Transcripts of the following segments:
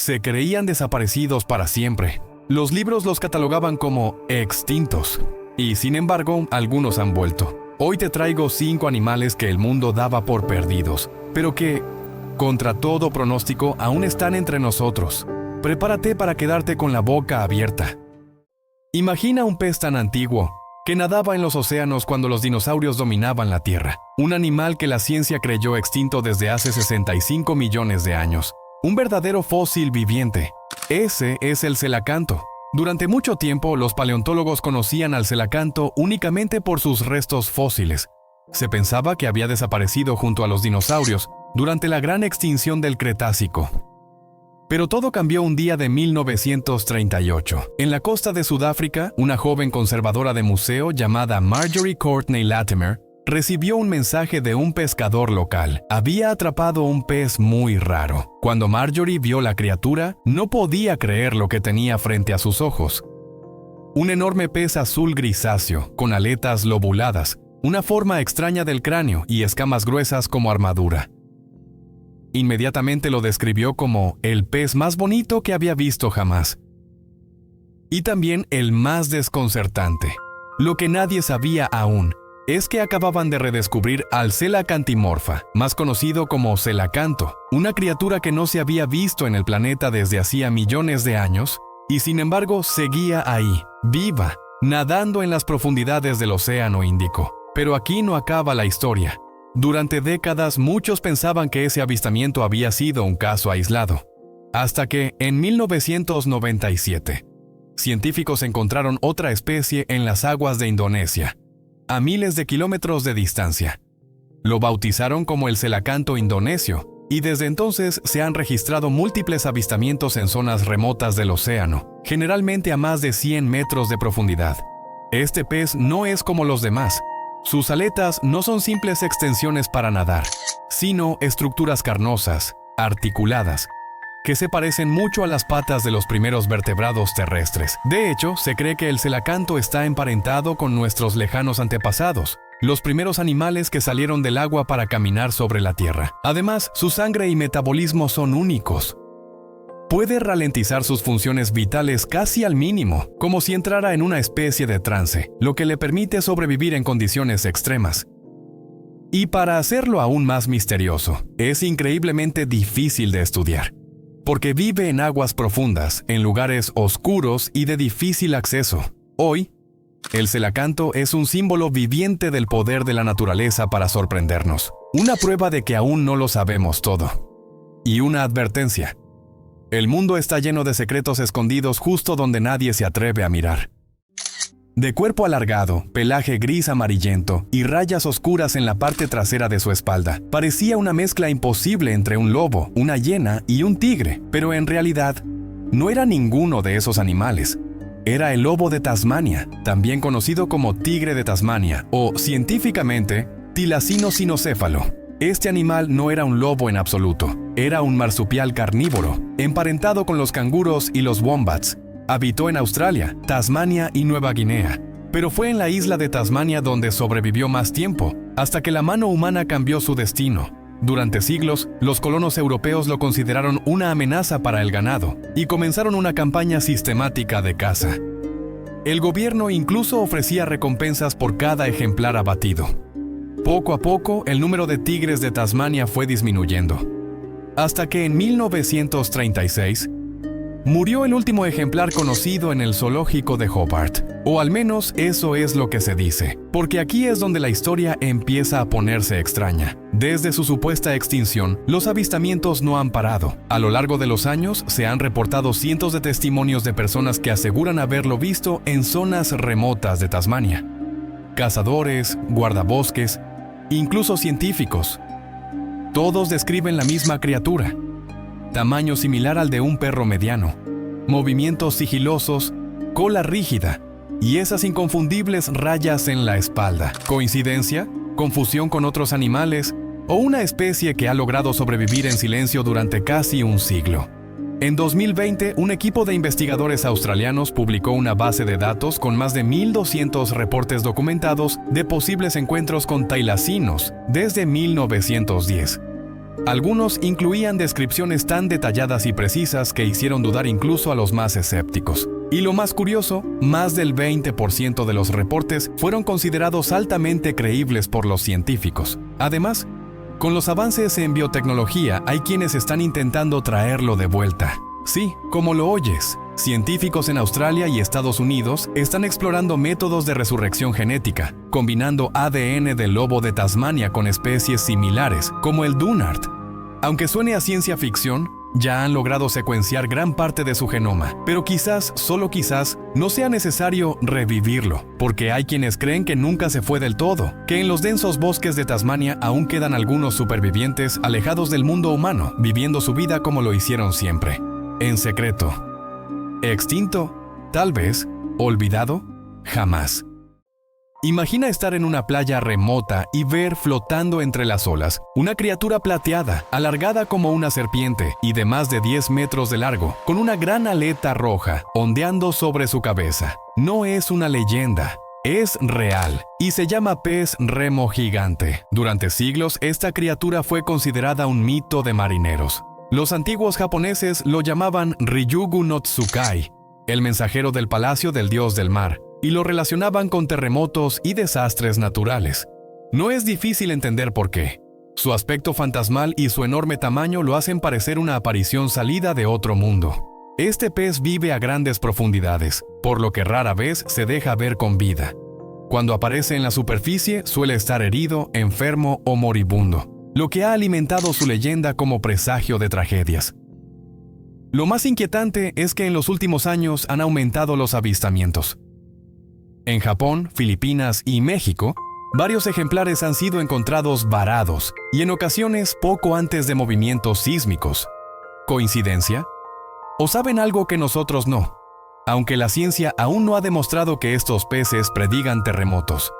se creían desaparecidos para siempre. Los libros los catalogaban como extintos. Y sin embargo, algunos han vuelto. Hoy te traigo 5 animales que el mundo daba por perdidos, pero que, contra todo pronóstico, aún están entre nosotros. Prepárate para quedarte con la boca abierta. Imagina un pez tan antiguo, que nadaba en los océanos cuando los dinosaurios dominaban la Tierra. Un animal que la ciencia creyó extinto desde hace 65 millones de años. Un verdadero fósil viviente. Ese es el celacanto. Durante mucho tiempo, los paleontólogos conocían al celacanto únicamente por sus restos fósiles. Se pensaba que había desaparecido junto a los dinosaurios durante la gran extinción del Cretácico. Pero todo cambió un día de 1938. En la costa de Sudáfrica, una joven conservadora de museo llamada Marjorie Courtney Latimer recibió un mensaje de un pescador local. Había atrapado un pez muy raro. Cuando Marjorie vio la criatura, no podía creer lo que tenía frente a sus ojos. Un enorme pez azul grisáceo, con aletas lobuladas, una forma extraña del cráneo y escamas gruesas como armadura. Inmediatamente lo describió como el pez más bonito que había visto jamás. Y también el más desconcertante. Lo que nadie sabía aún es que acababan de redescubrir al Celacanthimorpha, más conocido como celacanto, una criatura que no se había visto en el planeta desde hacía millones de años, y sin embargo seguía ahí, viva, nadando en las profundidades del Océano Índico. Pero aquí no acaba la historia. Durante décadas muchos pensaban que ese avistamiento había sido un caso aislado, hasta que, en 1997, científicos encontraron otra especie en las aguas de Indonesia, a miles de kilómetros de distancia. Lo bautizaron como el celacanto indonesio, y desde entonces se han registrado múltiples avistamientos en zonas remotas del océano, generalmente a más de 100 metros de profundidad. Este pez no es como los demás. Sus aletas no son simples extensiones para nadar, sino estructuras carnosas, articuladas, que se parecen mucho a las patas de los primeros vertebrados terrestres. De hecho, se cree que el celacanto está emparentado con nuestros lejanos antepasados, los primeros animales que salieron del agua para caminar sobre la tierra. Además, su sangre y metabolismo son únicos. Puede ralentizar sus funciones vitales casi al mínimo, como si entrara en una especie de trance, lo que le permite sobrevivir en condiciones extremas. Y para hacerlo aún más misterioso, es increíblemente difícil de estudiar, porque vive en aguas profundas, en lugares oscuros y de difícil acceso. Hoy, el celacanto es un símbolo viviente del poder de la naturaleza para sorprendernos, una prueba de que aún no lo sabemos todo. Y una advertencia. El mundo está lleno de secretos escondidos justo donde nadie se atreve a mirar. De cuerpo alargado, pelaje gris amarillento y rayas oscuras en la parte trasera de su espalda, parecía una mezcla imposible entre un lobo, una hiena y un tigre, pero en realidad no era ninguno de esos animales. Era el lobo de Tasmania, también conocido como tigre de Tasmania o, científicamente, Thylacine cynocéphalo. Este animal no era un lobo en absoluto, era un marsupial carnívoro, emparentado con los canguros y los wombats. Habitó en Australia, Tasmania y Nueva Guinea, pero fue en la isla de Tasmania donde sobrevivió más tiempo, hasta que la mano humana cambió su destino. Durante siglos, los colonos europeos lo consideraron una amenaza para el ganado y comenzaron una campaña sistemática de caza. El gobierno incluso ofrecía recompensas por cada ejemplar abatido. Poco a poco, el número de tigres de Tasmania fue disminuyendo, hasta que en 1936 murió el último ejemplar conocido en el zoológico de Hobart, o al menos eso es lo que se dice, porque aquí es donde la historia empieza a ponerse extraña. Desde su supuesta extinción, los avistamientos no han parado. A lo largo de los años, se han reportado cientos de testimonios de personas que aseguran haberlo visto en zonas remotas de Tasmania. Cazadores, guardabosques, incluso científicos. Todos describen la misma criatura. Tamaño similar al de un perro mediano, movimientos sigilosos, cola rígida y esas inconfundibles rayas en la espalda. ¿Coincidencia? ¿Confusión con otros animales? ¿O una especie que ha logrado sobrevivir en silencio durante casi un siglo? En 2020, un equipo de investigadores australianos publicó una base de datos con más de 1,200 reportes documentados de posibles encuentros con tailacinos desde 1910. Algunos incluían descripciones tan detalladas y precisas que hicieron dudar incluso a los más escépticos. Y lo más curioso, más del 20% de los reportes fueron considerados altamente creíbles por los científicos. Además, con los avances en biotecnología hay quienes están intentando traerlo de vuelta. Sí, como lo oyes, científicos en Australia y Estados Unidos están explorando métodos de resurrección genética, combinando ADN del lobo de Tasmania con especies similares, como el Dunart. Aunque suene a ciencia ficción, ya han logrado secuenciar gran parte de su genoma, pero quizás, solo quizás, no sea necesario revivirlo, porque hay quienes creen que nunca se fue del todo, que en los densos bosques de Tasmania aún quedan algunos supervivientes alejados del mundo humano, viviendo su vida como lo hicieron siempre, en secreto. ¿Extinto? Tal vez. ¿Olvidado? Jamás. Imagina estar en una playa remota y ver flotando entre las olas una criatura plateada, alargada como una serpiente y de más de 10 metros de largo, con una gran aleta roja ondeando sobre su cabeza. No es una leyenda, es real y se llama pez remo gigante. Durante siglos, esta criatura fue considerada un mito de marineros. Los antiguos japoneses lo llamaban Ryugu no Tsukai, el mensajero del palacio del dios del mar, y lo relacionaban con terremotos y desastres naturales. No es difícil entender por qué. Su aspecto fantasmal y su enorme tamaño lo hacen parecer una aparición salida de otro mundo. Este pez vive a grandes profundidades, por lo que rara vez se deja ver con vida. Cuando aparece en la superficie suele estar herido, enfermo o moribundo, lo que ha alimentado su leyenda como presagio de tragedias. Lo más inquietante es que en los últimos años han aumentado los avistamientos. En Japón, Filipinas y México, varios ejemplares han sido encontrados varados y en ocasiones poco antes de movimientos sísmicos. ¿Coincidencia? ¿O saben algo que nosotros no? Aunque la ciencia aún no ha demostrado que estos peces predigan terremotos.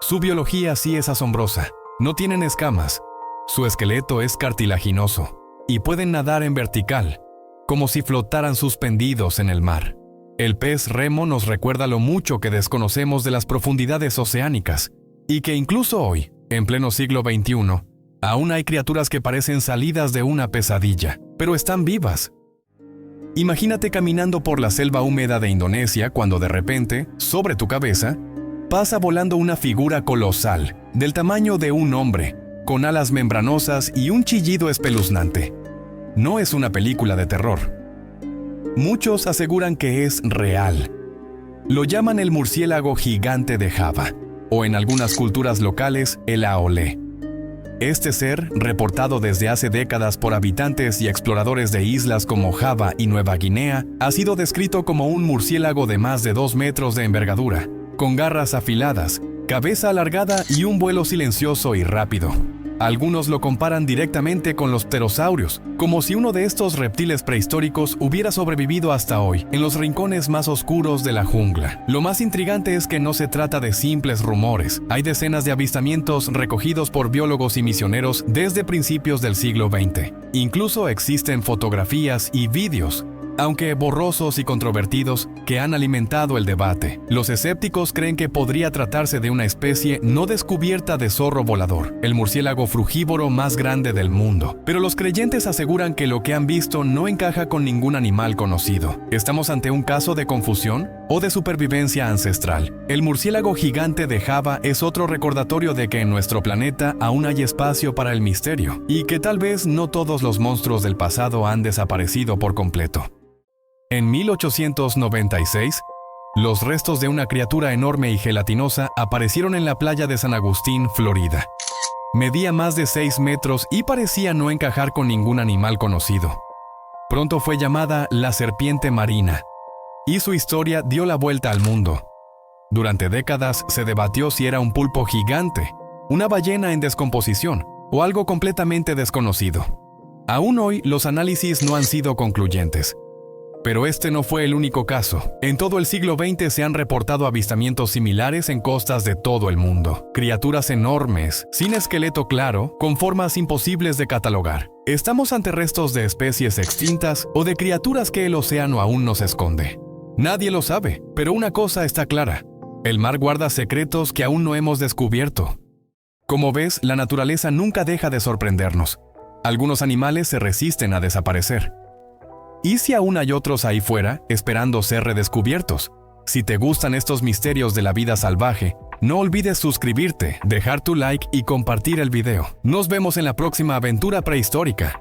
Su biología sí es asombrosa. No tienen escamas. Su esqueleto es cartilaginoso y pueden nadar en vertical, como si flotaran suspendidos en el mar. El pez remo nos recuerda lo mucho que desconocemos de las profundidades oceánicas y que incluso hoy, en pleno siglo XXI, aún hay criaturas que parecen salidas de una pesadilla, pero están vivas. Imagínate caminando por la selva húmeda de Indonesia cuando de repente, sobre tu cabeza, pasa volando una figura colosal, del tamaño de un hombre, con alas membranosas y un chillido espeluznante. No es una película de terror. Muchos aseguran que es real. Lo llaman el murciélago gigante de Java, o en algunas culturas locales, el aolé. Este ser, reportado desde hace décadas por habitantes y exploradores de islas como Java y Nueva Guinea, ha sido descrito como un murciélago de más de 2 metros de envergadura, con garras afiladas, cabeza alargada y un vuelo silencioso y rápido. Algunos lo comparan directamente con los pterosaurios, como si uno de estos reptiles prehistóricos hubiera sobrevivido hasta hoy, en los rincones más oscuros de la jungla. Lo más intrigante es que no se trata de simples rumores. Hay decenas de avistamientos recogidos por biólogos y misioneros desde principios del siglo XX. Incluso existen fotografías y vídeos, aunque borrosos y controvertidos, que han alimentado el debate. Los escépticos creen que podría tratarse de una especie no descubierta de zorro volador, el murciélago frugívoro más grande del mundo. Pero los creyentes aseguran que lo que han visto no encaja con ningún animal conocido. ¿Estamos ante un caso de confusión o de supervivencia ancestral? El murciélago gigante de Java es otro recordatorio de que en nuestro planeta aún hay espacio para el misterio, y que tal vez no todos los monstruos del pasado han desaparecido por completo. En 1896, los restos de una criatura enorme y gelatinosa aparecieron en la playa de San Agustín, Florida. Medía más de 6 metros y parecía no encajar con ningún animal conocido. Pronto fue llamada la serpiente marina, y su historia dio la vuelta al mundo. Durante décadas se debatió si era un pulpo gigante, una ballena en descomposición o algo completamente desconocido. Aún hoy los análisis no han sido concluyentes. Pero este no fue el único caso. En todo el siglo XX se han reportado avistamientos similares en costas de todo el mundo. Criaturas enormes, sin esqueleto claro, con formas imposibles de catalogar. ¿Estamos ante restos de especies extintas o de criaturas que el océano aún nos esconde? Nadie lo sabe, pero una cosa está clara. El mar guarda secretos que aún no hemos descubierto. Como ves, la naturaleza nunca deja de sorprendernos. Algunos animales se resisten a desaparecer. ¿Y si aún hay otros ahí fuera esperando ser redescubiertos? Si te gustan estos misterios de la vida salvaje, no olvides suscribirte, dejar tu like y compartir el video. Nos vemos en la próxima aventura prehistórica.